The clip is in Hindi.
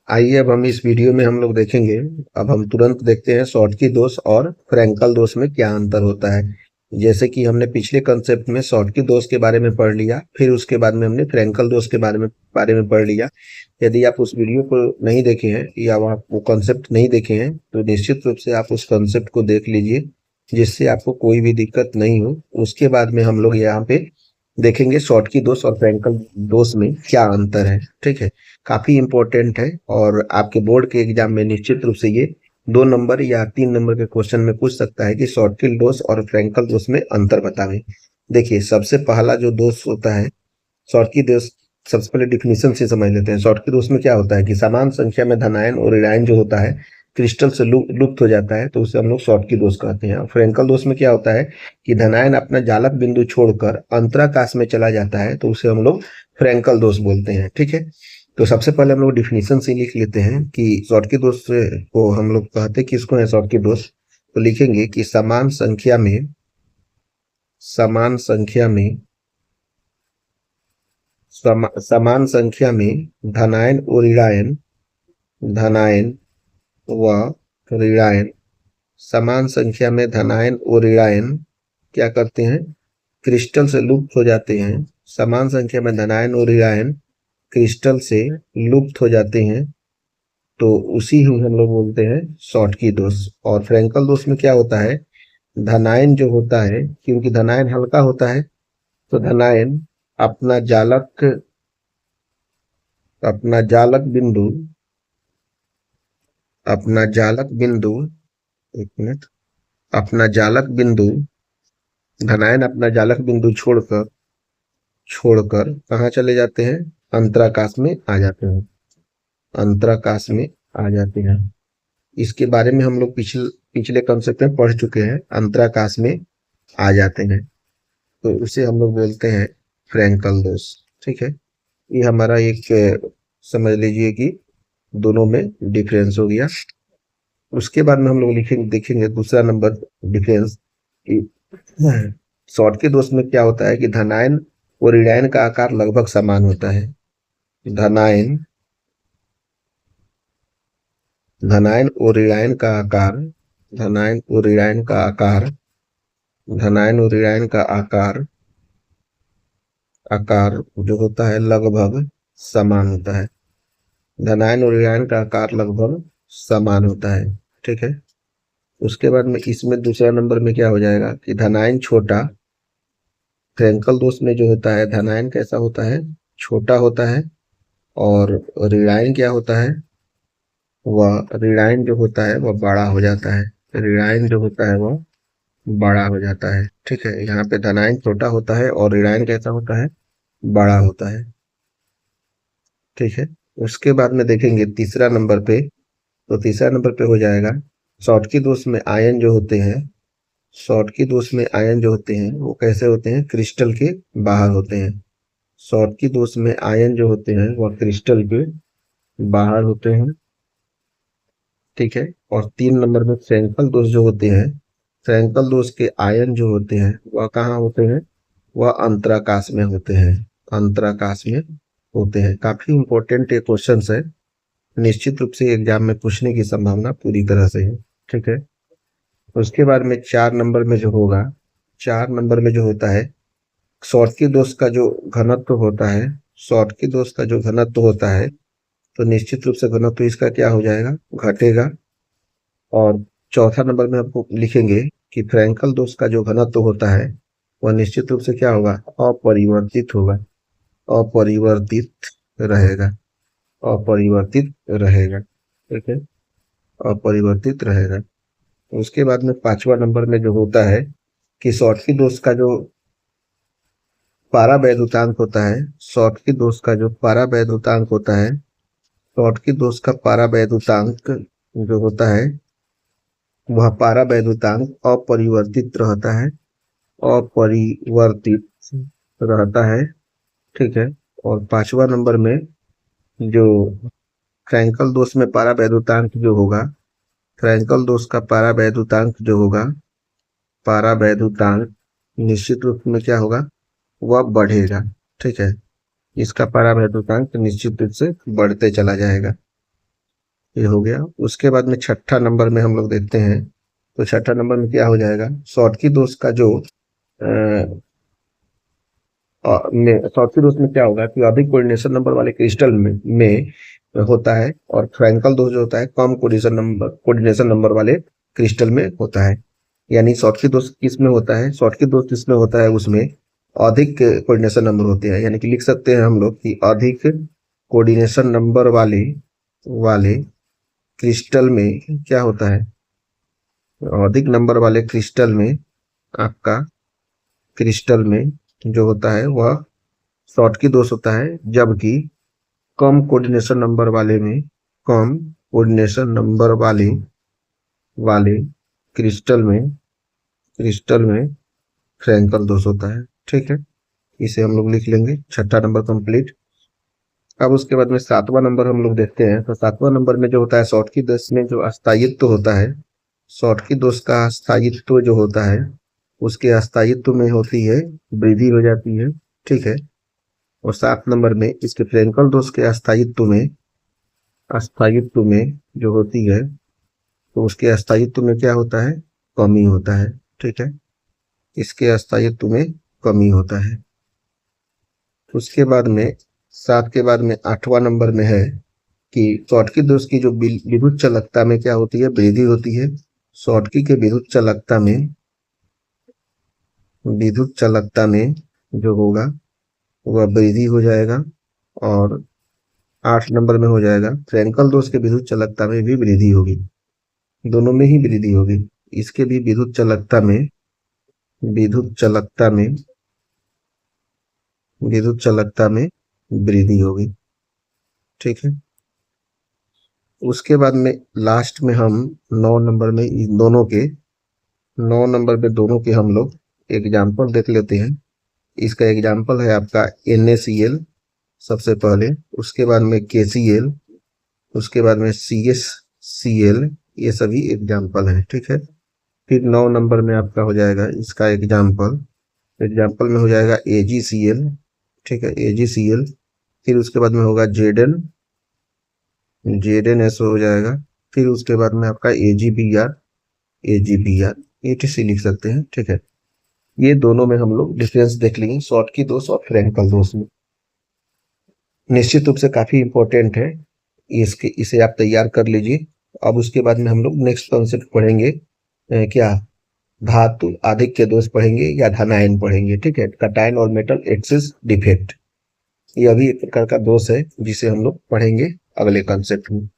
आइए अब हम इस वीडियो में हम लोग देखेंगे। अब हम तुरंत देखते हैं शॉर्टकी दोष और फ्रैंकल दोष में क्या अंतर होता है। जैसे कि हमने पिछले कंसेप्ट में शॉर्टकी दोष के बारे में पढ़ लिया, फिर उसके बाद में हमने फ्रैंकल दोष के बारे में पढ़ लिया। यदि आप उस वीडियो को नहीं देखे हैं या आप वो कंसेप्ट नहीं देखे हैं तो निश्चित रूप से आप उस कंसेप्ट को देख लीजिए, जिससे आपको कोई भी दिक्कत नहीं हो। उसके बाद में हम लोग यहाँ पे देखेंगे शॉर्टकी दोष और फ्रैंकल दोष में क्या अंतर है। ठीक है, काफी इंपॉर्टेंट है और आपके बोर्ड के एग्जाम में निश्चित रूप से ये 2 नंबर या 3 नंबर के क्वेश्चन में पूछ सकता है कि शॉर्टकी दोष और फ्रैंकल दोष में अंतर बतावें। देखिए, सबसे पहला जो दोष होता है शॉर्टकी दोष, सबसे पहले डिफिनीशन से समझ लेते हैं। शॉर्टकी दोष में क्या होता है कि समान संख्या में धनायन और ऋणायन जो होता है क्रिस्टल से लुप्त हो जाता है, तो उसे हम लोग शॉर्टकी दोष कहते हैं। और फ्रैंकल दोष में क्या होता है कि धनायन अपना जालक बिंदु छोड़कर अंतराकाश में चला जाता है, तो उसे हम लोग फ्रैंकल दोष बोलते हैं। ठीक है, तो सबसे पहले हम लोग डिफिनीशन से लिख लेते हैं कि शॉर्टकी दोष को हम लोग कहते किसको है शॉर्टकी दोष। तो लिखेंगे कि समान संख्या में धनायन व ऋणायन समान संख्या में धनायन और ऋणायन क्या करते हैं, क्रिस्टल से लुप्त हो जाते हैं। समान संख्या में धनायन और ऋणायन क्रिस्टल से लुप्त हो जाते हैं, तो उसी ही हम लोग बोलते हैं शॉर्टकी दोष। और फ्रैंकल दोष में क्या होता है, धनायन जो होता है, क्योंकि धनायन हल्का होता है, तो धनायन अपना जालक अपना जालक बिंदु अपना जालक बिंदु एक मिनट अपना जालक बिंदु धनायन अपना जालक बिंदु छोड़कर कहाँ चले जाते हैं, अंतराकाश में आ जाते हैं। अंतराकाश में आ जाते हैं। इसके बारे में हम लोग पिछले कंसेप्ट में पढ़ चुके हैं। अंतराकाश में आ जाते हैं, तो उसे हम लोग बोलते हैं फ्रैंकल दोष। ठीक है, ये हमारा एक समझ लीजिए कि दोनों में डिफरेंस हो गया। उसके बाद में हम लोग देखेंगे दूसरा नंबर डिफरेंस कि शॉर्टकी दोष में क्या होता है कि धनायन और ऋणायन का आकार लगभग समान होता है। धनायन और ऋणायन का आकार धनायन और ऋणायन का आकार धनायन और ऋणायन का आकार जो होता है लगभग समान होता है। धनायन और ऋणायन का आकार लगभग समान होता है। ठीक है, उसके बाद में इसमें दूसरा नंबर में क्या हो जाएगा कि धनायन छोटा, फ्रैंकल दोष में जो होता है धनायन कैसा होता है, छोटा होता है, और ऋणायन क्या होता है, वह ऋणायन जो होता है वह बड़ा हो जाता है। ऋणायन जो होता है वह बड़ा हो जाता है। ठीक है, यहाँ पे धनायन छोटा होता है और ऋणायन कैसा होता है, बड़ा होता है। ठीक है, उसके बाद में देखेंगे तीसरा नंबर पे, तो तीसरा नंबर पे हो जाएगा शॉर्टकी दोष में आयन जो होते हैं शॉर्टकी दोष में आयन जो होते हैं वो कैसे होते हैं, क्रिस्टल के बाहर होते हैं। शॉर्टकी दोष में आयन जो होते हैं वह क्रिस्टल के बाहर होते हैं। ठीक है, और 3 नंबर में फ्रैंकल दोष जो होते हैं, फ्रैंकल दोष के आयन जो होते हैं वह कहाँ होते हैं, वह अंतराकाश में होते हैं। अंतराकाश में होते हैं। काफी इंपॉर्टेंट ये क्वेश्चन है, निश्चित रूप से एग्जाम में पूछने की संभावना पूरी तरह से है। ठीक है, उसके बाद में 4 नंबर में जो होगा, 4 नंबर में जो होता है शॉर्टकी दोष का जो घनत्व होता है, शॉर्टकी दोष का जो घनत्व होता है, तो निश्चित रूप से घनत्व इसका क्या हो जाएगा, घटेगा। और चौथा नंबर में आपको लिखेंगे कि फ्रैंकल दोष का जो घनत्व होता है वह निश्चित रूप से क्या होगा, अपरिवर्तित होगा, अपरिवर्तित रहेगा, अपरिवर्तित रहेगा। ठीक है, अपरिवर्तित रहेगा। उसके बाद में 5वां नंबर में जो होता है कि शॉर्टकी दोष का जो पारावैद्युतांक होता है, शॉर्टकी दोष का जो पारावैद्युतांक होता है, शॉर्टकी दोष का पारावैद्युतांक जो होता है वह पारावैद्युतांक अपरिवर्तित रहता है, अपरिवर्तित रहता है। ठीक है, और 5वां नंबर में जो फ्रैंकल दोष में पारावैद्युतांक जो होगा, फ्रैंकल दोष का पारावैद्युतांक जो होगा, पारावैद्युतांक निश्चित रूप में क्या होगा, वह बढ़ेगा। ठीक है, इसका पारावैद्युतांक निश्चित रूप से बढ़ते चला जाएगा। ये हो गया। उसके बाद में छठा नंबर में हम लोग देखते हैं, तो छठा नंबर में क्या हो जाएगा, शॉर्टकी दोष का जो शॉर्टकी दोष में क्या होगा कि अधिक कोऑर्डिनेशन नंबर वाले क्रिस्टल में होता है, और फ्रैंकल दोष जो होता है कम कोऑर्डिनेशन नंबर वाले क्रिस्टल में होता है। यानी शॉर्टकी दोष किस में होता है, शॉर्टकी दोष जिसमें होता है उसमें अधिक कोऑर्डिनेशन नंबर होते हैं। यानी कि लिख सकते हैं हम लोग कि अधिक कोऑर्डिनेशन नंबर वाले क्रिस्टल में क्या होता है, अधिक नंबर वाले क्रिस्टल में आपका क्रिस्टल में जो होता है वह शॉर्टकी दोष होता है, जबकि कम कोऑर्डिनेशन नंबर वाले में कम कोऑर्डिनेशन नंबर वाले क्रिस्टल में फ्रैंकल दोष होता है। ठीक है, इसे हम लोग लिख लेंगे। छठा नंबर कंप्लीट। अब उसके बाद में सातवां नंबर हम लोग देखते हैं, तो सातवां नंबर में जो होता है शॉर्टकी दोष में जो अस्थायित्व होता है, शॉर्टकी दोष का अस्थायित्व जो होता है उसके अस्थायित्व में होती है वृद्धि हो जाती है। ठीक है, और 7 नंबर में इसके फ्रैंकल दोष के अस्थायित्व में जो होती है, तो उसके अस्थायित्व में क्या होता है, कमी होता है। ठीक है, इसके अस्थायित्व में कमी होता है। उसके बाद में 7 के बाद में 8वां नंबर में है कि शॉर्टकी दोष की जो विद्युत चालकता में क्या होती है, वृद्धि होती है। शॉर्टकी के विद्युत चालकता में जो होगा वह वृद्धि हो जाएगा, और 8 नंबर में हो जाएगा फ्रैंकल दोष के विद्युत चालकता में भी वृद्धि होगी, दोनों में ही वृद्धि होगी। इसके भी विद्युत चालकता में वृद्धि होगी। ठीक है, उसके बाद में लास्ट में हम 9 नंबर में दोनों के हम लोग एग्जाम्पल देख लेते हैं। इसका एग्जाम्पल है आपका NaCl सबसे पहले, उसके बाद में KCl, उसके बाद में CsCl, ये सभी एग्जाम्पल हैं। ठीक है, फिर 9 नंबर में आपका हो जाएगा इसका एग्जाम्पल में हो जाएगा AgCl। ठीक है, AgCl, फिर उसके बाद में होगा ZnS हो जाएगा, फिर उसके बाद में आपका AgBr ETC लिख सकते हैं। ठीक है, ये दोनों में हम लोग डिफरेंस देख लेंगे, शॉर्टकी दोष और फ्रैंकल दोष में। निश्चित रूप से काफी इंपॉर्टेंट है, इसे आप तैयार कर लीजिए। अब उसके बाद में हम लोग नेक्स्ट कॉन्सेप्ट पढ़ेंगे, क्या धातु आधिक्य दोष पढ़ेंगे या धनायन पढ़ेंगे। ठीक है, कटायन और मेटल एक्सिस डिफेक्ट, यह भी एक प्रकार का दोष है जिसे हम लोग पढ़ेंगे अगले कॉन्सेप्ट में।